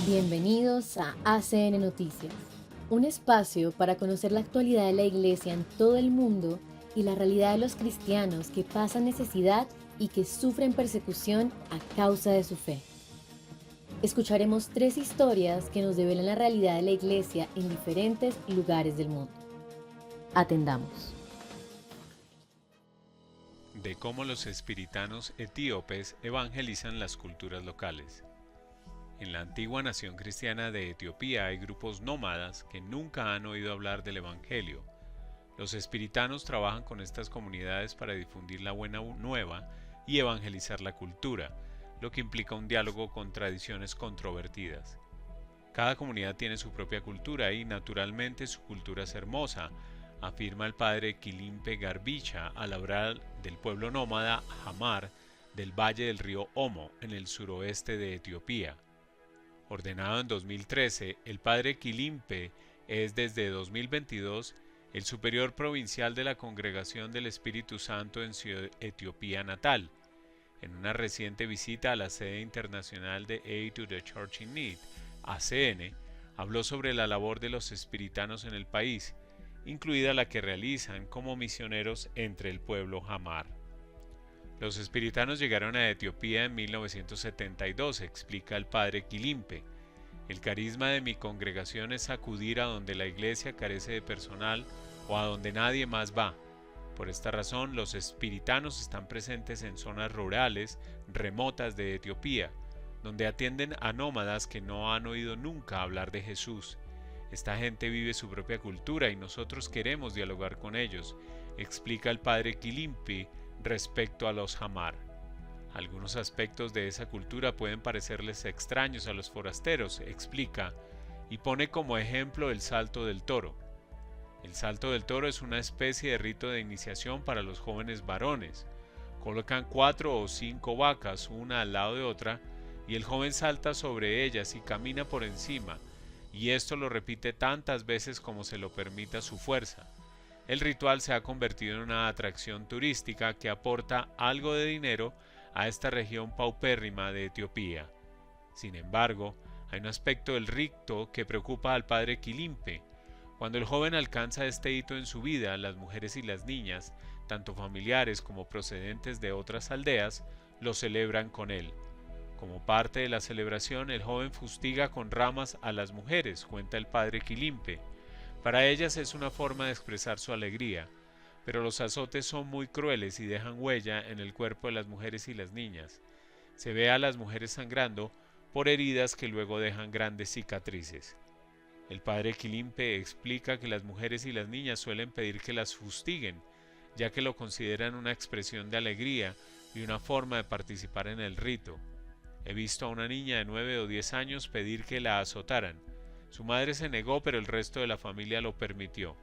Bienvenidos a ACN Noticias, un espacio para conocer la actualidad de la Iglesia en todo el mundo y la realidad de los cristianos que pasan necesidad y que sufren persecución a causa de su fe. Escucharemos 3 historias que nos develan la realidad de la Iglesia en diferentes lugares del mundo. Atendamos. De cómo los espiritanos etíopes evangelizan las culturas locales. En la antigua nación cristiana de Etiopía hay grupos nómadas que nunca han oído hablar del Evangelio. Los espiritanos trabajan con estas comunidades para difundir la buena nueva y evangelizar la cultura, lo que implica un diálogo con tradiciones controvertidas. Cada comunidad tiene su propia cultura y, naturalmente, su cultura es hermosa, afirma el padre Quilimpe Garbicha al hablar del pueblo nómada Hamar del valle del río Omo, en el suroeste de Etiopía. Ordenado en 2013, el padre Quilimpe es desde 2022 el superior provincial de la Congregación del Espíritu Santo en su Etiopía natal. En una reciente visita a la sede internacional de Aid to the Church in Need, ACN, habló sobre la labor de los espiritanos en el país, incluida la que realizan como misioneros entre el pueblo Hamar. Los espiritanos llegaron a Etiopía en 1972, explica el padre Quilimpe. El carisma de mi congregación es acudir a donde la iglesia carece de personal o a donde nadie más va. Por esta razón, los espiritanos están presentes en zonas rurales, remotas de Etiopía, donde atienden a nómadas que no han oído nunca hablar de Jesús. Esta gente vive su propia cultura y nosotros queremos dialogar con ellos, explica el padre Quilimpi respecto a los Hamar. Algunos aspectos de esa cultura pueden parecerles extraños a los forasteros, explica, y pone como ejemplo el salto del toro. El salto del toro es una especie de rito de iniciación para los jóvenes varones. Colocan 4 o 5 vacas una al lado de otra y el joven salta sobre ellas y camina por encima, y esto lo repite tantas veces como se lo permita su fuerza. El ritual se ha convertido en una atracción turística que aporta algo de dinero a esta región paupérrima de Etiopía. Sin embargo, hay un aspecto del rito que preocupa al padre Quilimpe. Cuando el joven alcanza este hito en su vida, las mujeres y las niñas, tanto familiares como procedentes de otras aldeas, lo celebran con él. Como parte de la celebración, el joven fustiga con ramas a las mujeres, cuenta el padre Quilimpe. Para ellas es una forma de expresar su alegría, pero los azotes son muy crueles y dejan huella en el cuerpo de las mujeres y las niñas. Se ve a las mujeres sangrando por heridas que luego dejan grandes cicatrices. El padre Quilimpe explica que las mujeres y las niñas suelen pedir que las fustiguen, ya que lo consideran una expresión de alegría y una forma de participar en el rito. He visto a una niña de 9 o 10 años pedir que la azotaran. Su madre se negó, pero el resto de la familia lo permitió.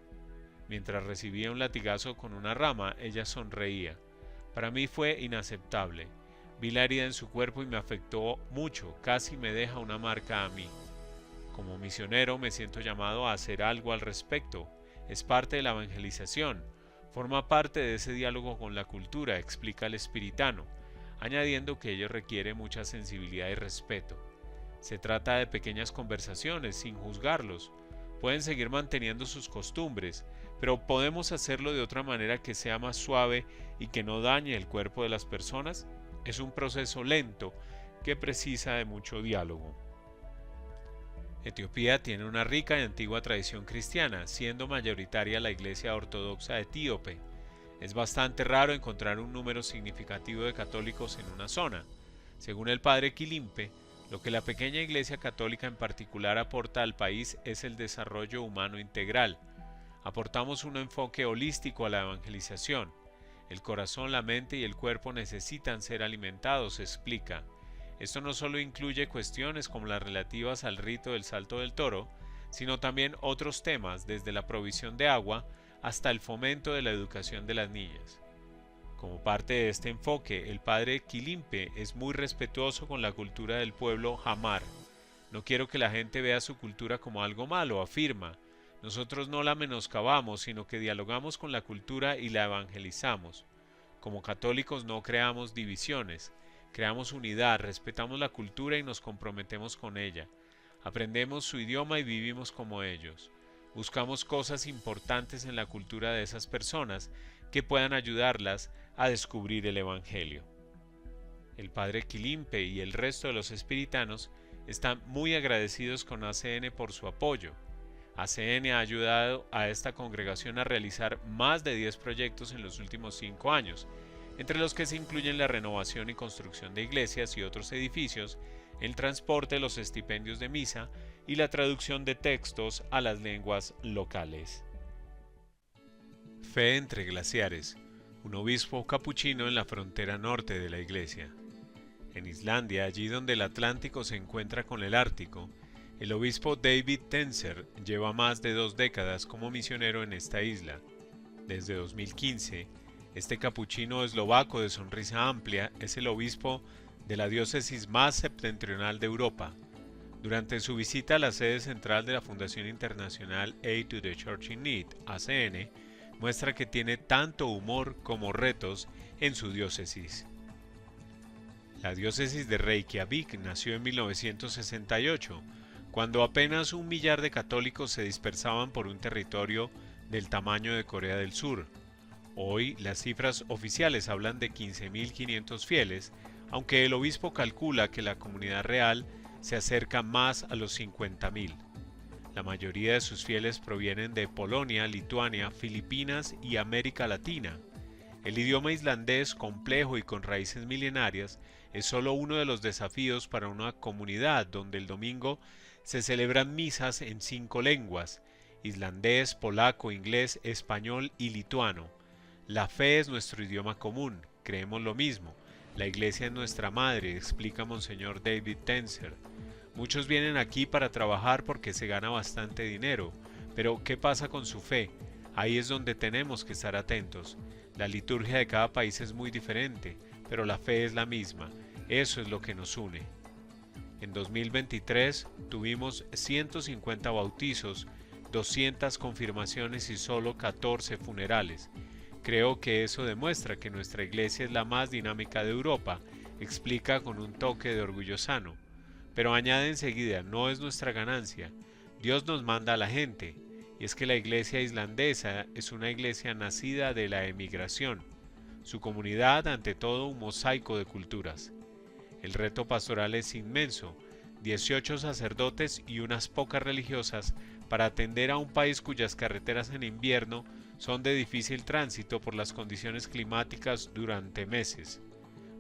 Mientras recibía un latigazo con una rama, ella sonreía. Para mí fue inaceptable. Vi la herida en su cuerpo y me afectó mucho, casi me deja una marca a mí. Como misionero me siento llamado a hacer algo al respecto. Es parte de la evangelización. Forma parte de ese diálogo con la cultura, explica el espiritano, añadiendo que ello requiere mucha sensibilidad y respeto. Se trata de pequeñas conversaciones, sin juzgarlos. Pueden seguir manteniendo sus costumbres, pero podemos hacerlo de otra manera que sea más suave y que no dañe el cuerpo de las personas. Es un proceso lento que precisa de mucho diálogo. Etiopía tiene una rica y antigua tradición cristiana, siendo mayoritaria la Iglesia Ortodoxa etíope. Es bastante raro encontrar un número significativo de católicos en una zona. Según el padre Quilimpe, lo que la pequeña Iglesia católica en particular aporta al país es el desarrollo humano integral. Aportamos un enfoque holístico a la evangelización. El corazón, la mente y el cuerpo necesitan ser alimentados, explica. Esto no solo incluye cuestiones como las relativas al rito del salto del toro, sino también otros temas desde la provisión de agua hasta el fomento de la educación de las niñas. Como parte de este enfoque, el padre Quilimpe es muy respetuoso con la cultura del pueblo Hamar. No quiero que la gente vea su cultura como algo malo, afirma. Nosotros no la menoscabamos, sino que dialogamos con la cultura y la evangelizamos. Como católicos no creamos divisiones, creamos unidad, respetamos la cultura y nos comprometemos con ella. Aprendemos su idioma y vivimos como ellos. Buscamos cosas importantes en la cultura de esas personas que puedan ayudarlas a descubrir el Evangelio. El padre Quilimpe y el resto de los espiritanos están muy agradecidos con ACN por su apoyo. ACN ha ayudado a esta congregación a realizar más de 10 proyectos en los últimos 5 años, entre los que se incluyen la renovación y construcción de iglesias y otros edificios, el transporte, los estipendios de misa y la traducción de textos a las lenguas locales. Fe entre glaciares, un obispo capuchino en la frontera norte de la iglesia. En Islandia, allí donde el Atlántico se encuentra con el Ártico, el obispo David Tenser lleva más de 2 décadas como misionero en esta isla. Desde 2015, este capuchino eslovaco de sonrisa amplia es el obispo de la diócesis más septentrional de Europa. Durante su visita a la sede central de la Fundación Internacional Aid to the Church in Need, ACN, muestra que tiene tanto humor como retos en su diócesis. La diócesis de Reykjavik nació en 1968, cuando apenas 1 millar de católicos se dispersaban por un territorio del tamaño de Corea del Sur. Hoy las cifras oficiales hablan de 15.500 fieles, aunque el obispo calcula que la comunidad real se acerca más a los 50.000. La mayoría de sus fieles provienen de Polonia, Lituania, Filipinas y América Latina. El idioma islandés, complejo y con raíces milenarias, es solo uno de los desafíos para una comunidad donde el domingo se celebran misas en 5 lenguas: islandés, polaco, inglés, español y lituano. La fe es nuestro idioma común, creemos lo mismo. La iglesia es nuestra madre, explica Monseñor David Tenser. Muchos vienen aquí para trabajar porque se gana bastante dinero, pero ¿qué pasa con su fe? Ahí es donde tenemos que estar atentos. La liturgia de cada país es muy diferente, pero la fe es la misma. Eso es lo que nos une. En 2023 tuvimos 150 bautizos, 200 confirmaciones y solo 14 funerales. Creo que eso demuestra que nuestra iglesia es la más dinámica de Europa, explica con un toque de orgullo sano. Pero añade enseguida, no es nuestra ganancia, Dios nos manda a la gente, y es que la iglesia islandesa es una iglesia nacida de la emigración, su comunidad ante todo un mosaico de culturas. El reto pastoral es inmenso, 18 sacerdotes y unas pocas religiosas para atender a un país cuyas carreteras en invierno son de difícil tránsito por las condiciones climáticas durante meses.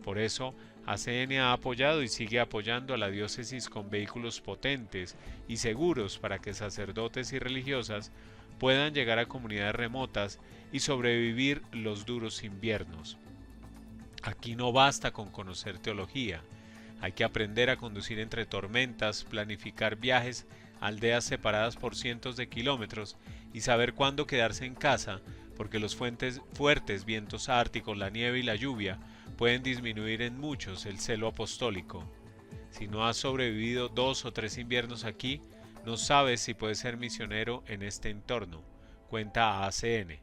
Por eso, ACN ha apoyado y sigue apoyando a la diócesis con vehículos potentes y seguros para que sacerdotes y religiosas puedan llegar a comunidades remotas y sobrevivir los duros inviernos. Aquí no basta con conocer teología, hay que aprender a conducir entre tormentas, planificar viajes a aldeas separadas por cientos de kilómetros y saber cuándo quedarse en casa, porque los fuertes vientos árticos, la nieve y la lluvia pueden disminuir en muchos el celo apostólico. Si no has sobrevivido 2 o 3 inviernos aquí, no sabes si puedes ser misionero en este entorno, cuenta ACN.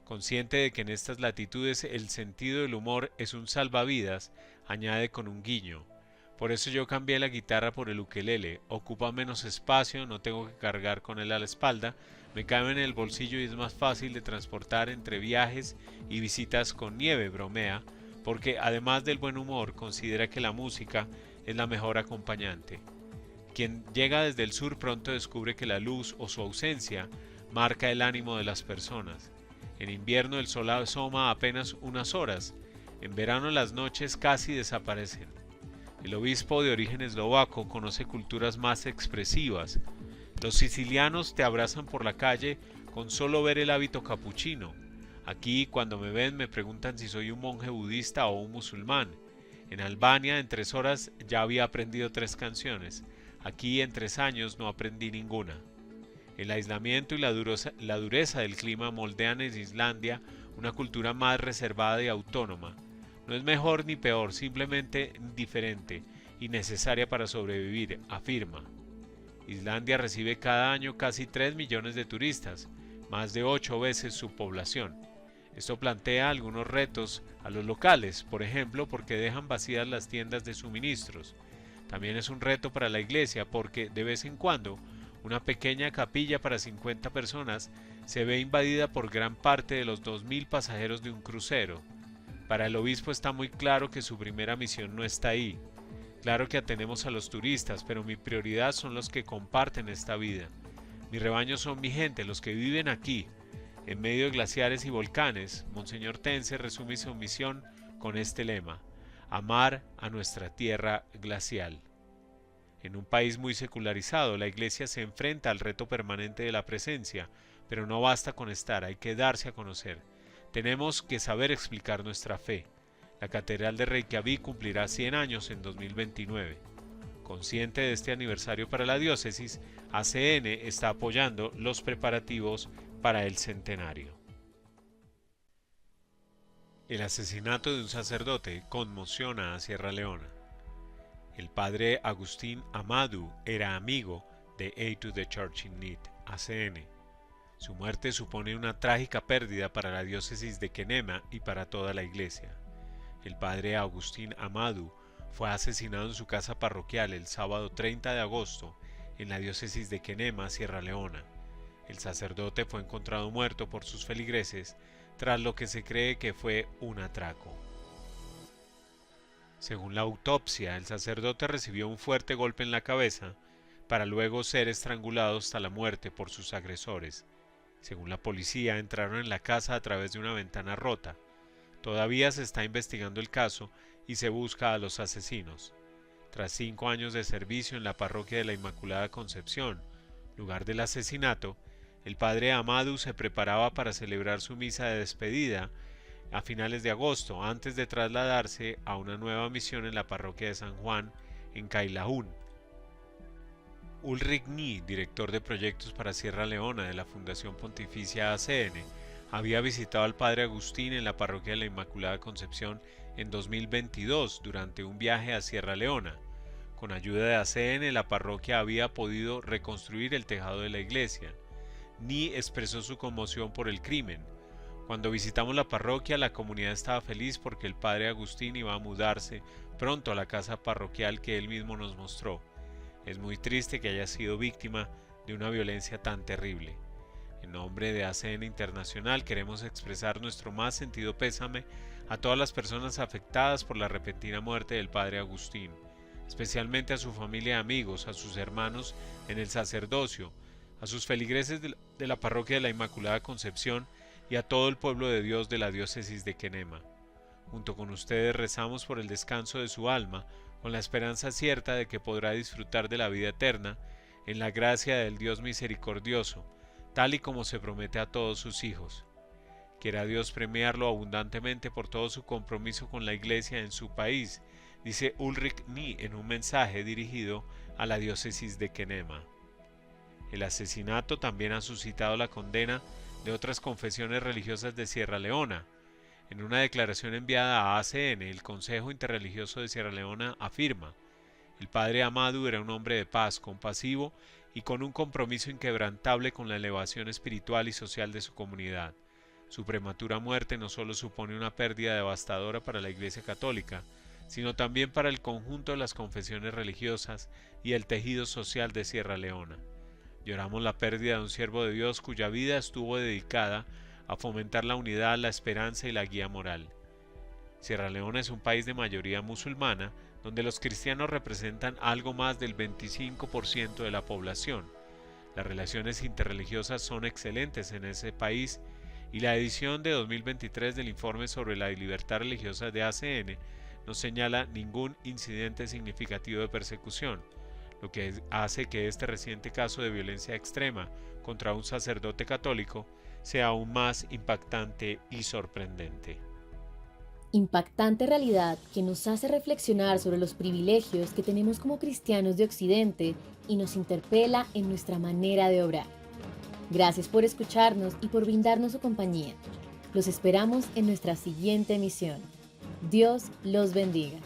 Consciente de que en estas latitudes el sentido del humor es un salvavidas, añade con un guiño. Por eso yo cambié la guitarra por el ukelele, ocupa menos espacio, no tengo que cargar con él a la espalda, me cabe en el bolsillo y es más fácil de transportar entre viajes y visitas con nieve, bromea, porque además del buen humor considera que la música es la mejor acompañante. Quien llega desde el sur pronto descubre que la luz o su ausencia marca el ánimo de las personas. En invierno el sol asoma apenas unas horas, en verano las noches casi desaparecen. El obispo de origen eslovaco conoce culturas más expresivas. Los sicilianos te abrazan por la calle con solo ver el hábito capuchino. Aquí, cuando me ven, me preguntan si soy un monje budista o un musulmán. En Albania, en 3 horas ya había aprendido 3 canciones. Aquí, en 3 años, no aprendí ninguna. El aislamiento y la dureza del clima moldean en Islandia una cultura más reservada y autónoma. No es mejor ni peor, simplemente diferente y necesaria para sobrevivir, afirma. Islandia recibe cada año casi 3 millones de turistas, más de 8 veces su población. Esto plantea algunos retos a los locales, por ejemplo, porque dejan vacías las tiendas de suministros. También es un reto para la iglesia porque de vez en cuando una pequeña capilla para 50 personas se ve invadida por gran parte de los 2000 pasajeros de un crucero. Para el obispo está muy claro que su primera misión no está ahí. Claro que atendemos a los turistas, pero mi prioridad son los que comparten esta vida. Mi rebaño son mi gente, los que viven aquí. En medio de glaciares y volcanes, Monseñor Tense resume su misión con este lema: amar a nuestra tierra glacial. En un país muy secularizado, la Iglesia se enfrenta al reto permanente de la presencia, pero no basta con estar, hay que darse a conocer. Tenemos que saber explicar nuestra fe. La Catedral de Reykjavik cumplirá 100 años en 2029. Consciente de este aniversario para la diócesis, ACN está apoyando los preparativos para el centenario. El asesinato de un sacerdote conmociona a Sierra Leona. El padre Agustín Amadou era amigo de Aid to the Church in Need, ACN. Su muerte supone una trágica pérdida para la diócesis de Kenema y para toda la iglesia. El padre Agustín Amadou fue asesinado en su casa parroquial el sábado 30 de agosto en la diócesis de Kenema, Sierra Leona. El sacerdote fue encontrado muerto por sus feligreses, tras lo que se cree que fue un atraco. Según la autopsia, el sacerdote recibió un fuerte golpe en la cabeza para luego ser estrangulado hasta la muerte por sus agresores. Según la policía, entraron en la casa a través de una ventana rota. Todavía se está investigando el caso y se busca a los asesinos. Tras 5 años de servicio en la parroquia de la Inmaculada Concepción, lugar del asesinato, el padre Amadou se preparaba para celebrar su misa de despedida a finales de agosto, antes de trasladarse a una nueva misión en la parroquia de San Juan, en Cailahún. Ulrich Ni, director de proyectos para Sierra Leona de la Fundación Pontificia ACN, había visitado al padre Agustín en la parroquia de la Inmaculada Concepción en 2022 durante un viaje a Sierra Leona. Con ayuda de ACN, la parroquia había podido reconstruir el tejado de la iglesia. Ni expresó su conmoción por el crimen. Cuando visitamos la parroquia, la comunidad estaba feliz porque el padre Agustín iba a mudarse pronto a la casa parroquial que él mismo nos mostró. Es muy triste que haya sido víctima de una violencia tan terrible. En nombre de ACN Internacional queremos expresar nuestro más sentido pésame a todas las personas afectadas por la repentina muerte del padre Agustín, especialmente a su familia y amigos, a sus hermanos en el sacerdocio, a sus feligreses de la parroquia de la Inmaculada Concepción y a todo el pueblo de Dios de la diócesis de Kenema. Junto con ustedes rezamos por el descanso de su alma, con la esperanza cierta de que podrá disfrutar de la vida eterna en la gracia del Dios misericordioso, tal y como se promete a todos sus hijos. Quiera Dios premiarlo abundantemente por todo su compromiso con la Iglesia en su país, dice Ulrich Ni en un mensaje dirigido a la diócesis de Kenema. El asesinato también ha suscitado la condena de otras confesiones religiosas de Sierra Leona. En una declaración enviada a ACN, el Consejo Interreligioso de Sierra Leona afirma: el padre Amadou era un hombre de paz, compasivo y con un compromiso inquebrantable con la elevación espiritual y social de su comunidad. Su prematura muerte no solo supone una pérdida devastadora para la Iglesia Católica, sino también para el conjunto de las confesiones religiosas y el tejido social de Sierra Leona. Lloramos la pérdida de un siervo de Dios cuya vida estuvo dedicada a fomentar la unidad, la esperanza y la guía moral. Sierra Leona es un país de mayoría musulmana, donde los cristianos representan algo más del 25% de la población. Las relaciones interreligiosas son excelentes en ese país y la edición de 2023 del informe sobre la libertad religiosa de ACN no señala ningún incidente significativo de persecución, lo que hace que este reciente caso de violencia extrema contra un sacerdote católico sea aún más impactante y sorprendente. Impactante realidad que nos hace reflexionar sobre los privilegios que tenemos como cristianos de Occidente y nos interpela en nuestra manera de obrar. Gracias por escucharnos y por brindarnos su compañía. Los esperamos en nuestra siguiente emisión. Dios los bendiga.